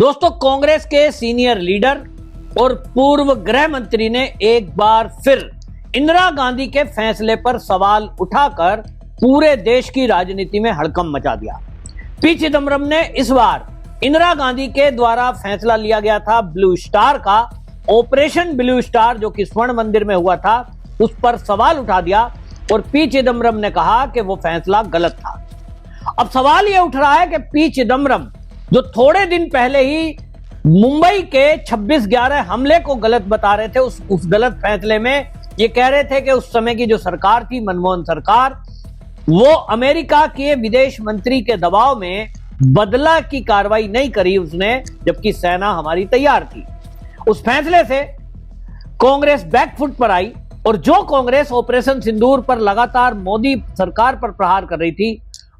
दोस्तों, कांग्रेस के senior leader और पूर्व गृह मंत्री ने एक बार फिर इंदिरा गांधी के फैसले पर सवाल उठाकर पूरे देश की राजनीति में हड़कंप मचा दिया। पी चिदम्बरम ने इस बार इंदिरा गांधी के द्वारा फैसला लिया गया था ब्लू स्टार का, ऑपरेशन ब्लू स्टार जो कि स्वर्ण मंदिर में हुआ था, उस पर सवाल उठा दिया और पी चिदम्बरम ने कहा कि वो फैसला गलत था। अब सवाल ये उठ रहा है कि पी चिदम्बरम जो थोड़े दिन पहले ही मुंबई के 26/11 हमले को गलत बता रहे थे, उस गलत फैसले में ये कह रहे थे कि उस समय की जो सरकार थी, मनमोहन सरकार, वो अमेरिका के विदेश मंत्री के दबाव में बदला की कार्रवाई नहीं करी उसने, जबकि सेना हमारी तैयार थी। उस फैसले से कांग्रेस बैकफुट पर आई और जो कांग्रेस ऑपरेशन सिंदूर पर लगातार मोदी सरकार पर प्रहार कर रही थी,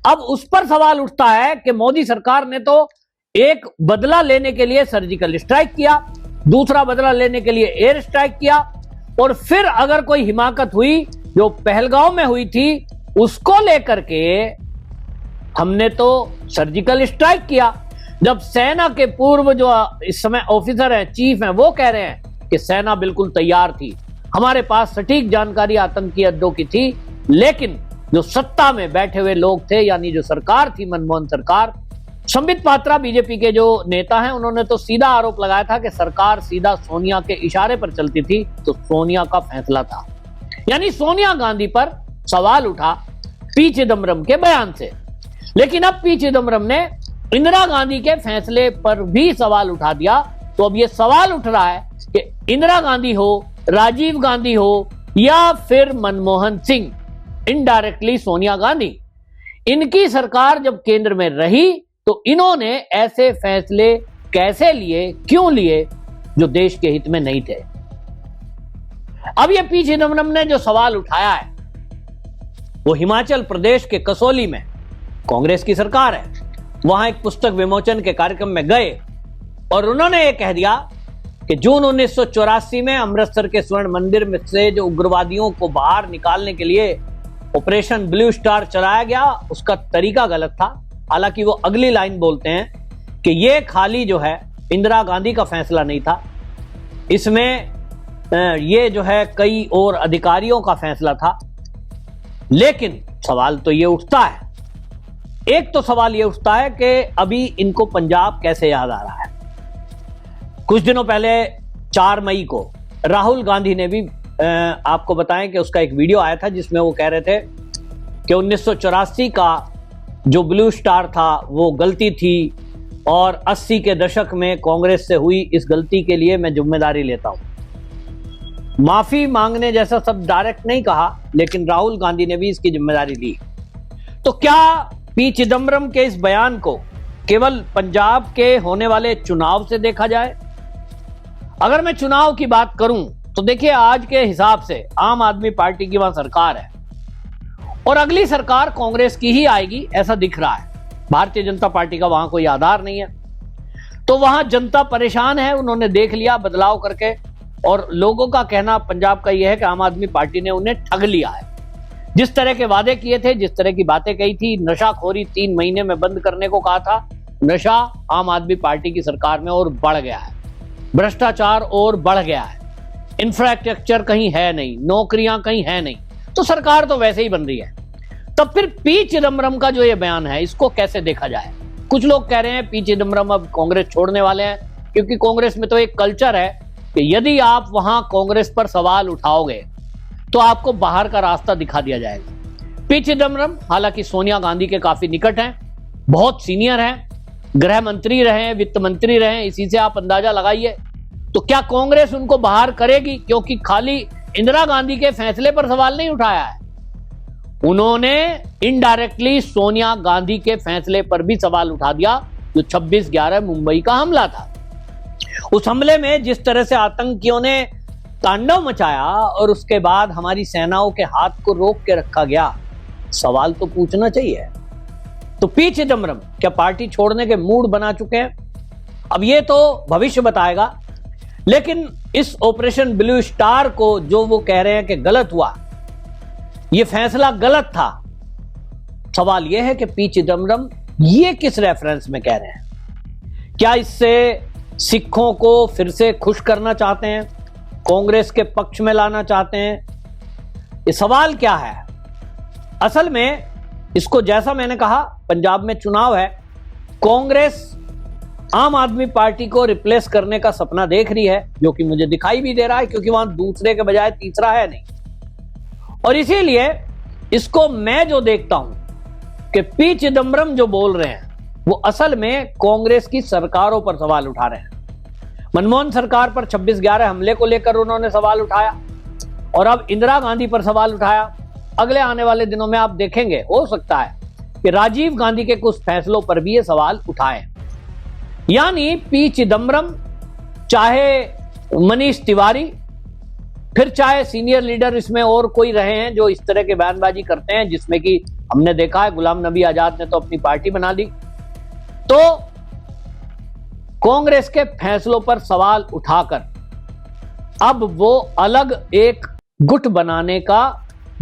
अब उस पर सवाल उठता है कि मोदी सरकार ने तो एक बदला लेने के लिए सर्जिकल स्ट्राइक किया, दूसरा बदला लेने के लिए एयर स्ट्राइक किया, और फिर अगर कोई हिमाकत हुई जो पहलगांव में हुई थी उसको लेकर के हमने तो सर्जिकल स्ट्राइक किया। जब सेना के पूर्व जो इस समय ऑफिसर हैं, चीफ हैं, वो कह रहे हैं कि सेना बिल्कुल तैयार थी, हमारे पास सटीक जानकारी आतंकी अड्डों की थी, लेकिन जो सत्ता में बैठे हुए लोग थे, यानी जो सरकार थी मनमोहन सरकार, संबित पात्रा बीजेपी के जो नेता हैं, उन्होंने तो सीधा आरोप लगाया था कि सरकार सीधा सोनिया के इशारे पर चलती थी, तो सोनिया का फैसला था। यानी सोनिया गांधी पर सवाल उठा पी चिदम्बरम के बयान से। लेकिन अब पी चिदम्बरम ने इंदिरा गांधी के फैसले पर भी सवाल उठा दिया। तो अब यह सवाल उठ रहा है कि इंदिरा गांधी हो, राजीव गांधी हो या फिर मनमोहन सिंह, इनडायरेक्टली सोनिया गांधी, इनकी सरकार जब केंद्र में रही तो इन्होंने ऐसे फैसले कैसे लिए, क्यों लिए, जो देश के हित में नहीं थे। अब ये पी चिदम्बरम ने जो सवाल उठाया है वो हिमाचल प्रदेश के कसौली में कांग्रेस की सरकार है, वहां एक पुस्तक विमोचन के कार्यक्रम में गए और उन्होंने ये कह दिया कि जून 1984 में अमृतसर के स्वर्ण मंदिर में से जो उग्रवादियों को बाहर निकालने के लिए ऑपरेशन ब्लू स्टार चलाया गया, उसका तरीका गलत था। हालांकि वो अगली लाइन बोलते हैं कि ये खाली जो है इंदिरा गांधी का फैसला नहीं था, इसमें ये जो है कई और अधिकारियों का फैसला था। लेकिन सवाल तो ये उठता है, एक तो सवाल ये उठता है कि अभी इनको पंजाब कैसे याद आ रहा है। कुछ दिनों पहले 4 मई को राहुल गांधी ने भी आपको बताएं कि उसका एक वीडियो आया था जिसमें वो कह रहे थे कि 1984 का जो ब्लू स्टार था वो गलती थी और 80 के दशक में कांग्रेस से हुई इस गलती के लिए मैं जिम्मेदारी लेता हूं। माफी मांगने जैसा सब डायरेक्ट नहीं कहा, लेकिन राहुल गांधी ने भी इसकी जिम्मेदारी ली। तो क्या पी चिदम्बरम के इस बयान को केवल पंजाब के होने वाले चुनाव से देखा जाए? अगर मैं चुनाव की बात करूं तो देखिए, आज के हिसाब से आम आदमी पार्टी की वहां सरकार है और अगली सरकार कांग्रेस की ही आएगी, ऐसा दिख रहा है। भारतीय जनता पार्टी का वहां कोई आधार नहीं है, तो वहां जनता परेशान है, उन्होंने देख लिया बदलाव करके, और लोगों का कहना पंजाब का यह है कि आम आदमी पार्टी ने उन्हें ठग लिया है। जिस तरह के वादे किए थे, जिस तरह की बातें कही थी, नशाखोरी 3 महीने में बंद करने को कहा था, नशा आम आदमी पार्टी की सरकार में और बढ़ गया है, भ्रष्टाचार और बढ़ गया है, इंफ्रास्ट्रक्चर कहीं है नहीं, नौकरियां कहीं है नहीं, तो सरकार तो वैसे ही बन रही है। तब फिर पी चिदम्बरम का जो ये बयान है, इसको कैसे देखा जाए? कुछ लोग कह रहे हैं पी चिदम्बरम अब कांग्रेस छोड़ने वाले हैं, क्योंकि कांग्रेस में तो एक कल्चर है कि यदि आप वहां कांग्रेस पर सवाल उठाओगे तो आपको बाहर का रास्ता दिखा दिया जाएगा। पी चिदम्बरम हालांकि सोनिया गांधी के काफी निकट हैं, बहुत सीनियर हैं, गृह मंत्री रहे, वित्त मंत्री रहे, इसी से आप अंदाजा लगाइए। तो क्या कांग्रेस उनको बाहर करेगी? क्योंकि खाली इंदिरा गांधी के फैसले पर सवाल नहीं उठाया है, उन्होंने इनडायरेक्टली सोनिया गांधी के फैसले पर भी सवाल उठा दिया, जो 26/11 मुंबई का हमला था। उस हमले में जिस तरह से आतंकियों ने तांडव मचाया और उसके बाद हमारी सेनाओं के हाथ को रोक के रखा गया, सवाल तो पूछना चाहिए। तो पी चिदम्बरम क्या पार्टी छोड़ने के मूड बना चुके हैं? अब ये तो भविष्य बताएगा, लेकिन इस ऑपरेशन ब्लू स्टार को जो वो कह रहे हैं कि गलत हुआ, ये फैसला गलत था, सवाल यह है कि पी चिदम्बरम ये किस रेफरेंस में कह रहे हैं? क्या इससे सिखों को फिर से खुश करना चाहते हैं, कांग्रेस के पक्ष में लाना चाहते हैं? ये सवाल क्या है? असल में इसको, जैसा मैंने कहा, पंजाब में चुनाव है, कांग्रेस आम आदमी पार्टी को रिप्लेस करने का सपना देख रही है, जो कि मुझे दिखाई भी दे रहा है, क्योंकि वहां दूसरे के बजाय तीसरा है नहीं। और इसीलिए इसको मैं जो देखता हूं कि पी चिदम्बरम जो बोल रहे हैं वो असल में कांग्रेस की सरकारों पर सवाल उठा रहे हैं। मनमोहन सरकार पर 26/11 हमले को लेकर उन्होंने सवाल उठाया, और अब इंदिरा गांधी पर सवाल उठाया। अगले आने वाले दिनों में आप देखेंगे, हो सकता है कि राजीव गांधी के कुछ फैसलों पर भी ये सवाल उठाए। यानी पी चिदम्बरम, चाहे मनीष तिवारी, फिर चाहे सीनियर लीडर इसमें और कोई रहे हैं जो इस तरह के बयानबाजी करते हैं, जिसमें कि हमने देखा है गुलाम नबी आजाद ने तो अपनी पार्टी बना दी। तो कांग्रेस के फैसलों पर सवाल उठाकर अब वो अलग एक गुट बनाने का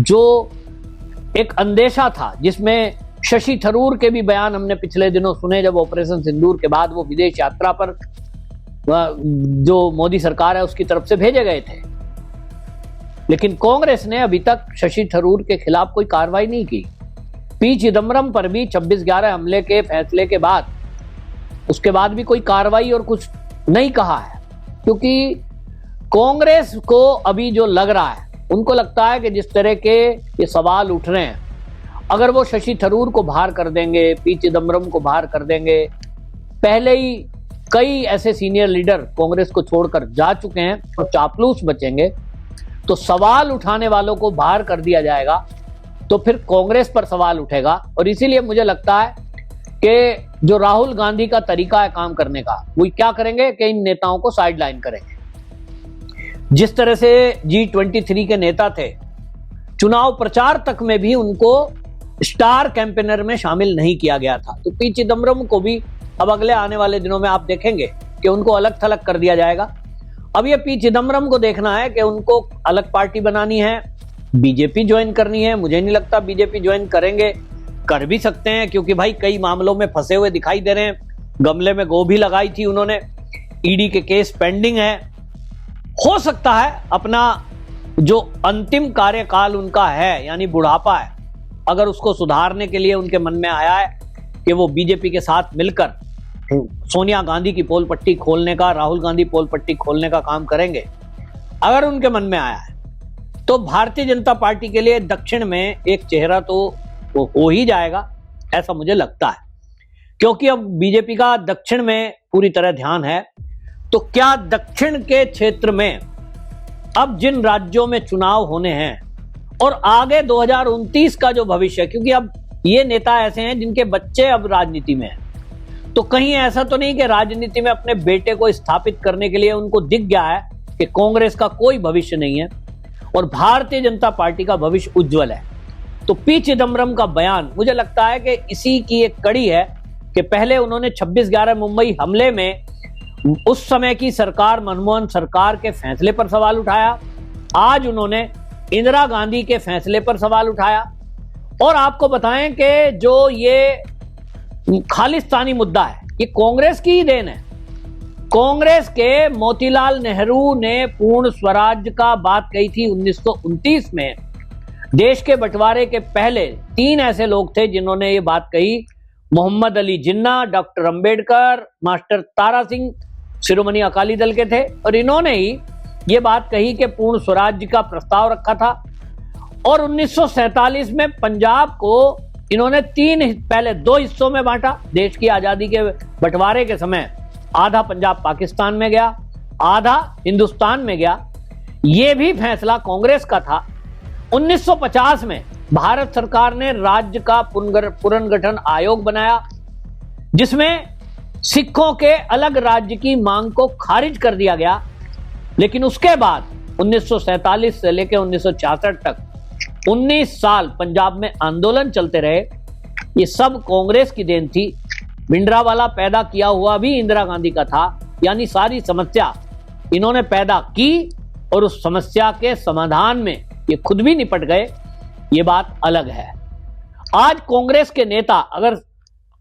जो एक अंदेशा था, जिसमें शशि थरूर के भी बयान हमने पिछले दिनों सुने, जब ऑपरेशन सिंदूर के बाद वो विदेश यात्रा पर जो मोदी सरकार है उसकी तरफ से भेजे गए थे। लेकिन कांग्रेस ने अभी तक शशि थरूर के खिलाफ कोई कार्रवाई नहीं की। पी चिदम्बरम पर भी 26/11 हमले के फैसले के बाद, उसके बाद भी कोई कार्रवाई और कुछ नहीं कहा है, क्योंकि कांग्रेस को अभी जो लग रहा है, उनको लगता है कि जिस तरह के ये सवाल उठ रहे हैं, अगर वो शशि थरूर को बाहर कर देंगे, पी चिदम्बरम को बाहर कर देंगे, पहले ही कई ऐसे सीनियर लीडर कांग्रेस को छोड़कर जा चुके हैं और चापलूस बचेंगे, तो सवाल उठाने वालों को बाहर कर दिया जाएगा, तो फिर कांग्रेस पर सवाल उठेगा। और इसीलिए मुझे लगता है कि जो राहुल गांधी का तरीका है काम करने का, वो क्या करेंगे कि इन नेताओं को साइडलाइन करेंगे। जिस तरह से G23 के नेता थे, चुनाव प्रचार तक में भी उनको स्टार कैंपेनर में शामिल नहीं किया गया था, तो पी चिदम्बरम को भी अब अगले आने वाले दिनों में आप देखेंगे कि उनको अलग थलग कर दिया जाएगा। अब ये पी चिदम्बरम को देखना है कि उनको अलग पार्टी बनानी है, बीजेपी ज्वाइन करनी है। मुझे नहीं लगता बीजेपी ज्वाइन करेंगे, कर भी सकते हैं, क्योंकि भाई कई मामलों में फंसे हुए दिखाई दे रहे हैं। गमले में गोभी लगाई थी उन्होंने, ईडी के केस पेंडिंग है। हो सकता है अपना जो अंतिम कार्यकाल उनका है, यानी बुढ़ापा है, अगर उसको सुधारने के लिए उनके मन में आया है कि वो बीजेपी के साथ मिलकर सोनिया गांधी की पोल पट्टी खोलने का, राहुल गांधी पोल पट्टी खोलने का काम करेंगे, अगर उनके मन में आया है, तो भारतीय जनता पार्टी के लिए दक्षिण में एक चेहरा तो वो हो ही जाएगा, ऐसा मुझे लगता है। क्योंकि अब बीजेपी का दक्षिण में पूरी तरह ध्यान है। तो क्या दक्षिण के क्षेत्र में अब जिन राज्यों में चुनाव होने हैं और आगे 2029 का जो भविष्य है, क्योंकि अब ये नेता ऐसे हैं जिनके बच्चे अब राजनीति में हैं, तो कहीं ऐसा तो नहीं कि राजनीति में अपने बेटे को स्थापित करने के लिए उनको दिख गया है कि कांग्रेस का कोई भविष्य नहीं है और भारतीय जनता पार्टी का भविष्य उज्जवल है। तो पी चिदम्बरम का बयान मुझे लगता है कि इसी की एक कड़ी है कि पहले उन्होंने 26/11 मुंबई हमले में उस समय की सरकार, मनमोहन सरकार के फैसले पर सवाल उठाया, आज उन्होंने इंदिरा गांधी के फैसले पर सवाल उठाया। और आपको बताएं कि जो ये खालिस्तानी मुद्दा है, ये कांग्रेस की ही देन है। कांग्रेस के मोतीलाल नेहरू ने पूर्ण स्वराज्य का बात कही थी 1929 में। देश के बंटवारे के पहले 3 ऐसे लोग थे जिन्होंने ये बात कही, मोहम्मद अली जिन्ना, डॉक्टर अंबेडकर, मास्टर तारा सिंह, शिरोमणि अकाली दल के थे, और इन्होंने ही ये बात कही कि पूर्ण स्वराज्य का प्रस्ताव रखा था। और 1947 में पंजाब को इन्होंने पहले 2 हिस्सों में बांटा। देश की आजादी के बंटवारे के समय आधा पंजाब पाकिस्तान में गया, आधा हिंदुस्तान में गया। यह भी फैसला कांग्रेस का था। 1950 में भारत सरकार ने राज्य का पुनर्गठन आयोग बनाया, जिसमें सिखों के अलग राज्य की मांग को खारिज कर दिया गया। लेकिन उसके बाद 1947 से लेकर 1966 तक 19 साल पंजाब में आंदोलन चलते रहे। ये सब कांग्रेस की देन थी। भिंडरावाला पैदा किया हुआ भी इंदिरा गांधी का था। यानी सारी समस्या इन्होंने पैदा की और उस समस्या के समाधान में ये खुद भी निपट गए, ये बात अलग है। आज कांग्रेस के नेता अगर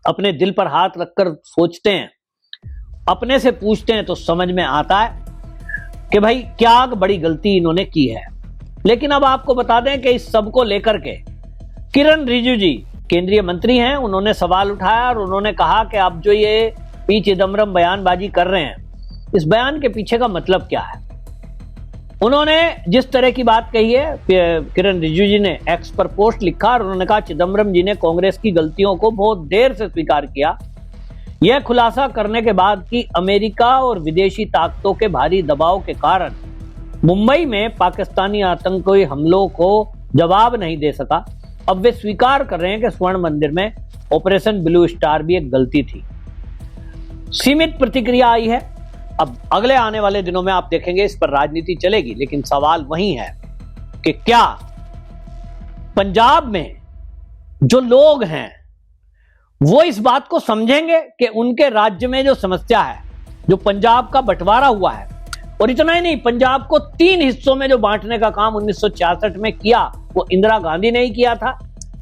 अपने दिल पर हाथ रखकर सोचते हैं अपने से पूछते हैं तो समझ में आता है कि भाई क्या बड़ी गलती इन्होंने की है। लेकिन अब आपको बता दें कि इस सब को लेकर के किरण रिजिजू जी केंद्रीय मंत्री हैं, उन्होंने सवाल उठाया और उन्होंने कहा कि आप जो ये पी चिदम्बरम बयानबाजी कर रहे हैं, इस बयान के पीछे का मतलब क्या है। उन्होंने जिस तरह की बात कही है, किरण रिजिजू जी ने एक्स पर पोस्ट लिखा और उन्होंने कहा चिदम्बरम जी ने कांग्रेस की गलतियों को बहुत देर से स्वीकार किया, यह खुलासा करने के बाद कि अमेरिका और विदेशी ताकतों के भारी दबाव के कारण मुंबई में पाकिस्तानी आतंकी हमलों को जवाब नहीं दे सका। अब वे स्वीकार कर रहे हैं कि स्वर्ण मंदिर में ऑपरेशन ब्लू स्टार भी एक गलती थी। सीमित प्रतिक्रिया आई है। अब अगले आने वाले दिनों में आप देखेंगे इस पर राजनीति चलेगी, लेकिन सवाल वही है कि क्या पंजाब में जो लोग हैं वो इस बात को समझेंगे कि उनके राज्य में जो समस्या है, जो पंजाब का बंटवारा हुआ है, और इतना ही नहीं, पंजाब को 3 हिस्सों में जो बांटने का काम 1966 में किया वो इंदिरा गांधी ने ही किया था।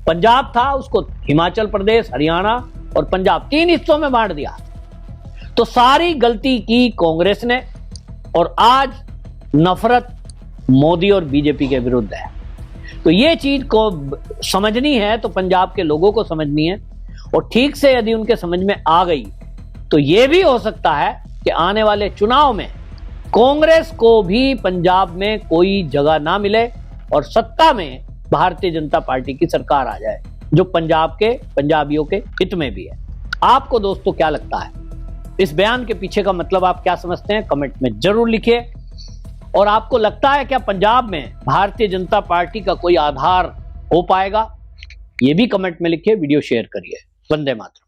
पंजाब था, उसको हिमाचल प्रदेश, हरियाणा और पंजाब 3 हिस्सों में बांट दिया। तो सारी गलती की कांग्रेस ने और आज नफरत मोदी और बीजेपी के विरुद्ध है। तो ये चीज को समझनी है तो पंजाब के लोगों को समझनी है, और ठीक से यदि उनके समझ में आ गई तो ये भी हो सकता है कि आने वाले चुनाव में कांग्रेस को भी पंजाब में कोई जगह ना मिले और सत्ता में भारतीय जनता पार्टी की सरकार आ जाए, जो पंजाब के पंजाबियों के हित में भी है। आपको दोस्तों क्या लगता है, इस बयान के पीछे का मतलब आप क्या समझते हैं, कमेंट में जरूर लिखिए। और आपको लगता है क्या पंजाब में भारतीय जनता पार्टी का कोई आधार हो पाएगा, ये भी कमेंट में लिखिए, वीडियो शेयर करिए। वंदे मातरम।